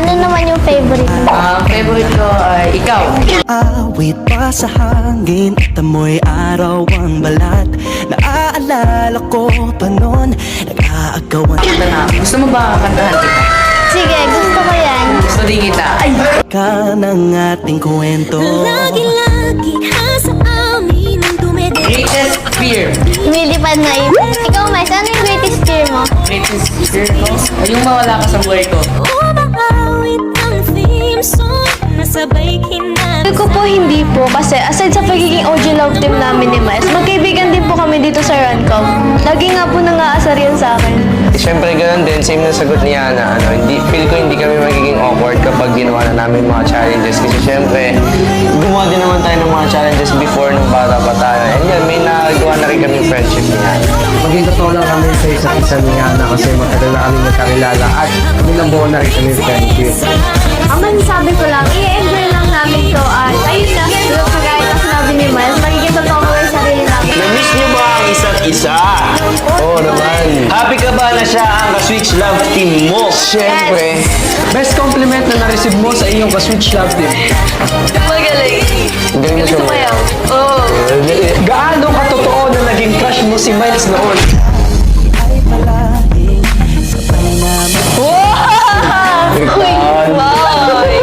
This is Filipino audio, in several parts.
Ano naman yung favorite mo? Favorite ko ay ikaw. Awit pa sa hangin at amoy araw ang balat. Naaalala ko pa noon, nag-aagawan Gusto mo ba kantahan kita? Sige, gusto ko yan. Gusto din kita. Ay! ka ng ating kwento. Lagi-lagi sa amin ang dumede. Greatest fear. Lumilipad na yun. Ikaw, Miles, ano yung greatest fear mo? Greatest fear ko? Ay, yung mawala ka sa buhay ko. Umaawit ang theme song, nasabay kinabasa. Ko po hindi po kasi aside sa pagiging OG love team namin ni Miles, magkaibigan din po kami dito sa Runcom. Lagi nga po nang-aasar yan sa akin. Siyempre ganun din, same na sagot ni Ana. Feel ko hindi kami magiging awkward kapag ginawa na namin mga challenges. Kasi siyempre, gumawa din naman tayo ng mga challenges before nung bata pa tayo. And yan, may nagawa na rin kami friendship ni Ana. Maging totoo lang kami sa isa't isa ni Ana kasi matagal na kami magkakilala at nilabuo na rin kami friendship. Ang masasabi ko lang, i-enjoy lang namin to at ayun na, tulad kagaya na sinabi ni Miles, magiging totoo ko yung sarili namin. Na-miss niyo ba ang isa't isa? Oo naman. Happy ka ba na siya ang ka-Switch Love team mo? Siyempre, Best compliment na na-receive mo sa iyong ka-Switch Love team. Magaling. galing na siya. Sumayaw. Oo. Gaano katotoo na naging crush mo si Miles noon? Ay palaging sabay namin. Wow!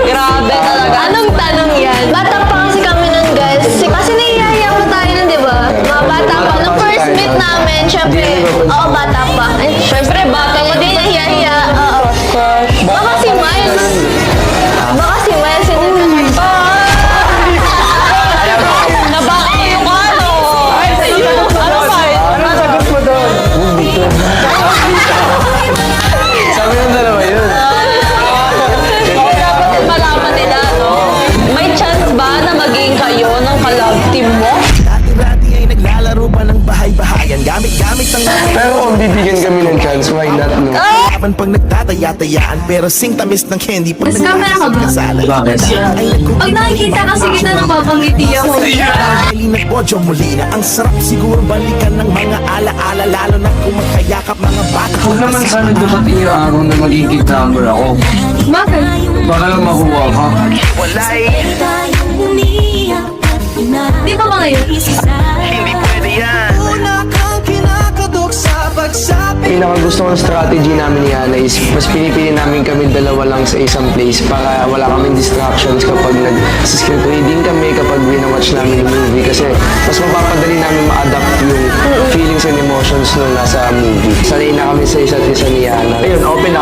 Grabe talaga. Anong tanong yan? Bata pa kasi kami nun, guys. Kasi naiiyaya pa tayo nun, di ba? Mga bata pa. Nung first meet namin, syempre, oo, bata pa. Eh, syempre, bata pa din, nahiya-hiya. Oo. Baka si Miles. Baka si Miles, hindi ka Nabaka yung ano. Ay, sa iyo. Ano ba? Ano sagot mo doon? Sabi ng dalawa yun. Dapat malaman nila, no? May chance ba na maging kayo ng ka-love team mo? Dati-dati ay naglalaro pa ng bahay-bahayan. Gamit-gamit ang Pero kung bibigyan kami ng chance, why not, no? laban pag nagtataya-tayaan. Pero sing tamis ng candy pag Mas camera ka ba? nagkasala. Bakit? Ay Pag nakikita kasi kita napapangiti ako. Dahil nagbodyo muli na ang sarap siguro balikan ng mga alaala lalo na kung magkayakap mga bata. Huwag naman sana dumating yung araw na maging kidnapper ako. Bakit? Baka lang makuha ka. Walay, Tayong umiyak at Di ba ba ngayon? hindi pwede yan. Una kang kinakatok sa pagsabi. Pinakagusto kong strategy namin ni Ana is mas pinipili namin kami dalawa lang sa isang place para wala kaming distractions kapag nag-script reading kami, kapag binawatch namin yung movie kasi mas mapapadali namin ma-adapt yung feelings and emotions nung nasa movie. Sanay na kami sa isa't isa ni Ana. Ayun, open